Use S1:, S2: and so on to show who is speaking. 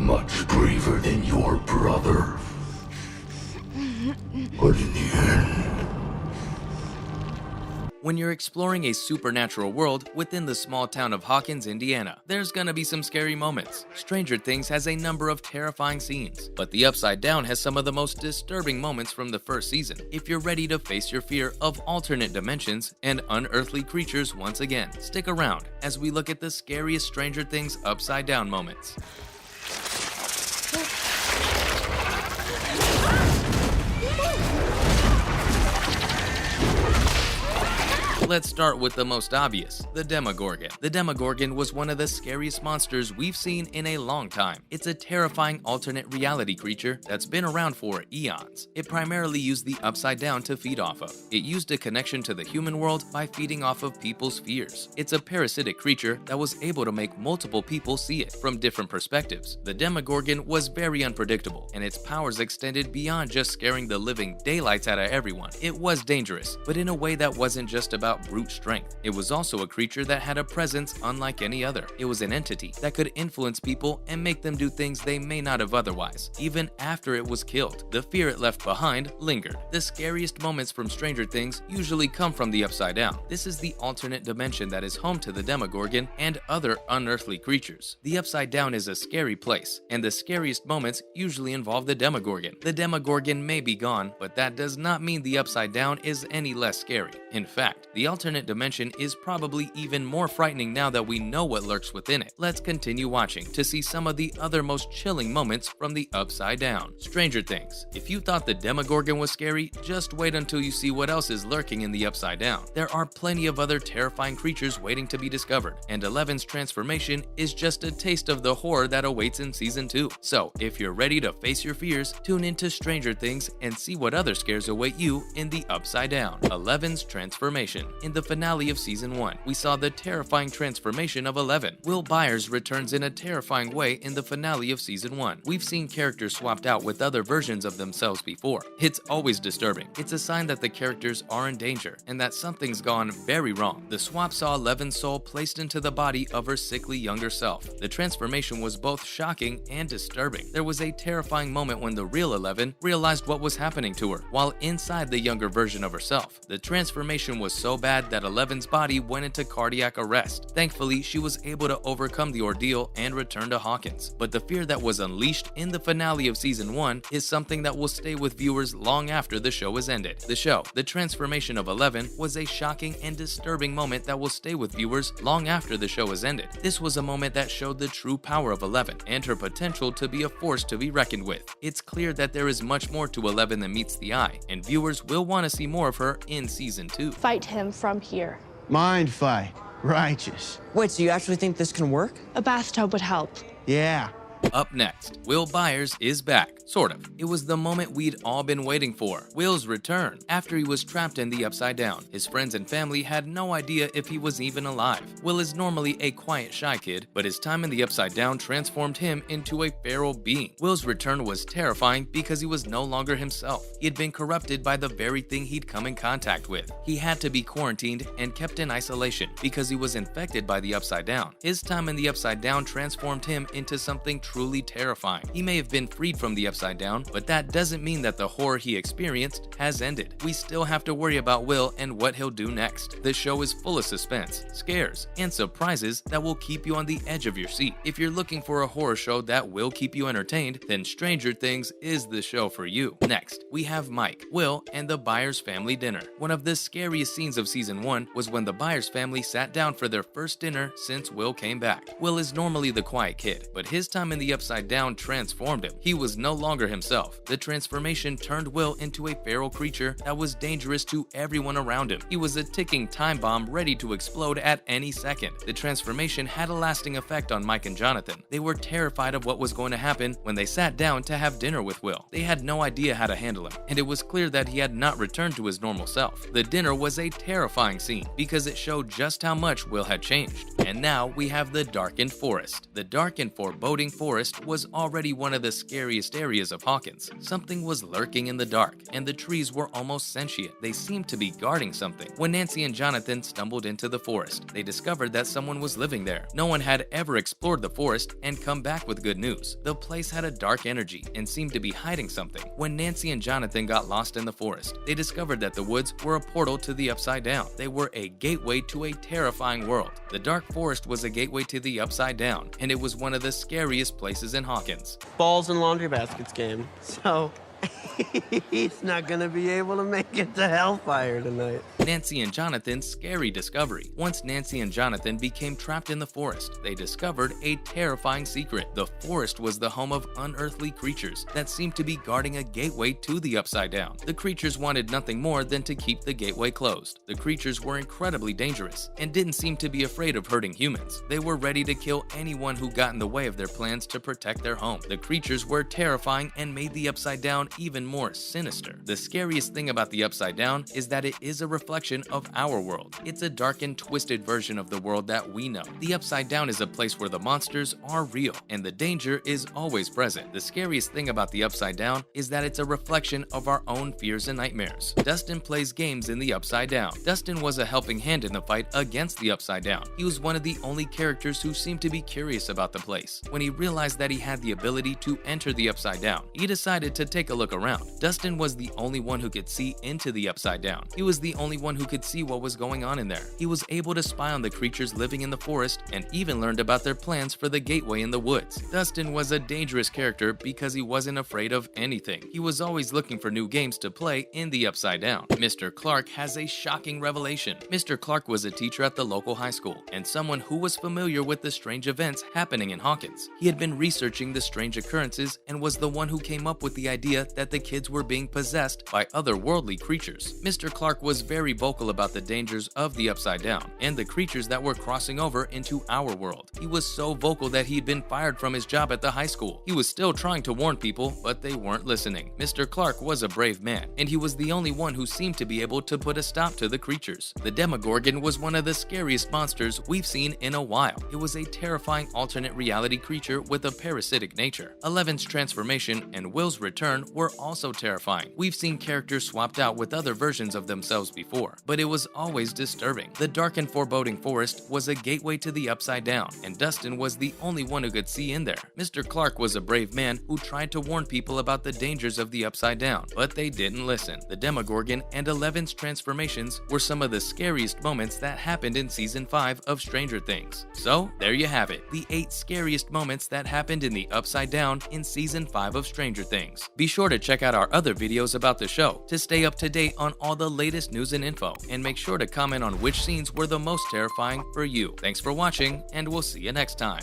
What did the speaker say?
S1: much braver than your brother. But in the end,
S2: when you're exploring a supernatural world within the small town of Hawkins, Indiana, there's gonna be some scary moments. Stranger Things has a number of terrifying scenes, but The Upside Down has some of the most disturbing moments from the first season. If you're ready to face your fear of alternate dimensions and unearthly creatures once again, stick around as we look at the scariest Stranger Things Upside Down moments. Let's start with the most obvious, the Demogorgon. The Demogorgon was one of the scariest monsters we've seen in a long time. It's a terrifying alternate reality creature that's been around for eons. It primarily used the Upside Down to feed off of. It used a connection to the human world by feeding off of people's fears. It's a parasitic creature that was able to make multiple people see it from different perspectives. The Demogorgon was very unpredictable, and its powers extended beyond just scaring the living daylights out of everyone. It was dangerous, but in a way that wasn't just about brute strength. It was also a creature that had a presence unlike any other. It was an entity that could influence people and make them do things they may not have otherwise. Even after it was killed, the fear it left behind lingered. The scariest moments from Stranger Things usually come from the Upside Down. This is the alternate dimension that is home to the Demogorgon and other unearthly creatures. The Upside Down is a scary place, and the scariest moments usually involve the Demogorgon. The Demogorgon may be gone, but that does not mean the Upside Down is any less scary. In fact, the alternate dimension is probably even more frightening now that we know what lurks within it. Let's continue watching to see some of the other most chilling moments from the Upside Down. Stranger Things. If you thought the Demogorgon was scary, just wait until you see what else is lurking in the Upside Down. There are plenty of other terrifying creatures waiting to be discovered, and Eleven's transformation is just a taste of the horror that awaits in Season 2. So, if you're ready to face your fears, tune into Stranger Things and see what other scares await you in the Upside Down. Eleven's transformation. In the finale of Season 1, we saw the terrifying transformation of Eleven. Will Byers returns in a terrifying way in the finale of Season 1. We've seen characters swapped out with other versions of themselves before. It's always disturbing. It's a sign that the characters are in danger and that something's gone very wrong. The swap saw Eleven's soul placed into the body of her sickly younger self. The transformation was both shocking and disturbing. There was a terrifying moment when the real Eleven realized what was happening to her while inside the younger version of herself. The transformation was so bad that Eleven's body went into cardiac arrest. Thankfully, she was able to overcome the ordeal and return to Hawkins. But the fear that was unleashed in the finale of Season 1 is something that will stay with viewers long after the show is ended. The transformation of Eleven, was a shocking and disturbing moment that will stay with viewers long after the show is ended. This was a moment that showed the true power of Eleven and her potential to be a force to be reckoned with. It's clear that there is much more to Eleven than meets the eye, and viewers will want to see more of her in Season 2.
S3: Fight him from here.
S4: Mind fight. Righteous.
S5: Wait, so you actually think this can work?
S3: A bathtub would help.
S4: Yeah.
S2: Up next, Will Byers is back. Sort of. It was the moment we'd all been waiting for. Will's return. After he was trapped in the Upside Down, his friends and family had no idea if he was even alive. Will is normally a quiet, shy kid, but his time in the Upside Down transformed him into a feral being. Will's return was terrifying because he was no longer himself. He had been corrupted by the very thing he'd come in contact with. He had to be quarantined and kept in isolation because he was infected by the Upside Down. His time in the Upside Down transformed him into something truly terrifying. He may have been freed from the Upside Down, but that doesn't mean that the horror he experienced has ended. We still have to worry about Will and what he'll do next. The show is full of suspense, scares, and surprises that will keep you on the edge of your seat. If you're looking for a horror show that will keep you entertained, then Stranger Things is the show for you. Next, we have Mike, Will, and the Byers family dinner. One of the scariest scenes of Season 1 was when the Byers family sat down for their first dinner since Will came back. Will is normally the quiet kid, but his time in the Upside Down transformed him. He was no longer himself. The transformation turned Will into a feral creature that was dangerous to everyone around him. He was a ticking time bomb ready to explode at any second. The transformation had a lasting effect on Mike and Jonathan. They were terrified of what was going to happen when they sat down to have dinner with Will. They had no idea how to handle him, and it was clear that he had not returned to his normal self. The dinner was a terrifying scene because it showed just how much Will had changed. And now we have the Darkened Forest. The dark and foreboding forest was already one of the scariest areas of Hawkins. Something was lurking in the dark, and the trees were almost sentient. They seemed to be guarding something. When Nancy and Jonathan stumbled into the forest, they discovered that someone was living there. No one had ever explored the forest and come back with good news. The place had a dark energy and seemed to be hiding something. When Nancy and Jonathan got lost in the forest, they discovered that the woods were a portal to the Upside Down. They were a gateway to a terrifying world. The dark forest was a gateway to the Upside Down, and it was one of the scariest places in Hawkins.
S6: Balls and laundry baskets game. So he's not gonna be able to make it to Hellfire tonight.
S2: Nancy and Jonathan's scary discovery. Once Nancy and Jonathan became trapped in the forest, they discovered a terrifying secret. The forest was the home of unearthly creatures that seemed to be guarding a gateway to the Upside Down. The creatures wanted nothing more than to keep the gateway closed. The creatures were incredibly dangerous and didn't seem to be afraid of hurting humans. They were ready to kill anyone who got in the way of their plans to protect their home. The creatures were terrifying and made the Upside Down even more sinister. The scariest thing about the Upside Down is that it is a reflection of our world. It's a dark and twisted version of the world that we know. The Upside Down is a place where the monsters are real and the danger is always present. The scariest thing about the Upside Down is that it's a reflection of our own fears and nightmares. Dustin plays games in the Upside Down. Dustin was a helping hand in the fight against the Upside Down. He was one of the only characters who seemed to be curious about the place. When he realized that he had the ability to enter the Upside Down, he decided to take a look around. Dustin was the only one who could see into the Upside Down. He was the only one who could see what was going on in there. He was able to spy on the creatures living in the forest and even learned about their plans for the gateway in the woods. Dustin was a dangerous character because he wasn't afraid of anything. He was always looking for new games to play in the Upside Down. Mr. Clark has a shocking revelation. Mr. Clark was a teacher at the local high school and someone who was familiar with the strange events happening in Hawkins. He had been researching the strange occurrences and was the one who came up with the idea that the kids were being possessed by otherworldly creatures. Mr. Clark was very vocal about the dangers of the Upside Down and the creatures that were crossing over into our world. He was so vocal that he'd been fired from his job at the high school. He was still trying to warn people, but they weren't listening. Mr. Clark was a brave man, and he was the only one who seemed to be able to put a stop to the creatures. The Demogorgon was one of the scariest monsters we've seen in a while. It was a terrifying alternate reality creature with a parasitic nature. Eleven's transformation and Will's return were also terrifying. We've seen characters swapped out with other versions of themselves before, but it was always disturbing. The dark and foreboding forest was a gateway to the Upside Down, and Dustin was the only one who could see in there. Mr. Clark was a brave man who tried to warn people about the dangers of the Upside Down, but they didn't listen. The Demogorgon and Eleven's transformations were some of the scariest moments that happened in Season 5 of Stranger Things. So, there you have it, the 8 scariest moments that happened in the Upside Down in Season 5 of Stranger Things. Be sure to check out our other videos about the show to stay up to date on all the latest news and info, and make sure to comment on which scenes were the most terrifying for you. Thanks for watching, and we'll see you next time.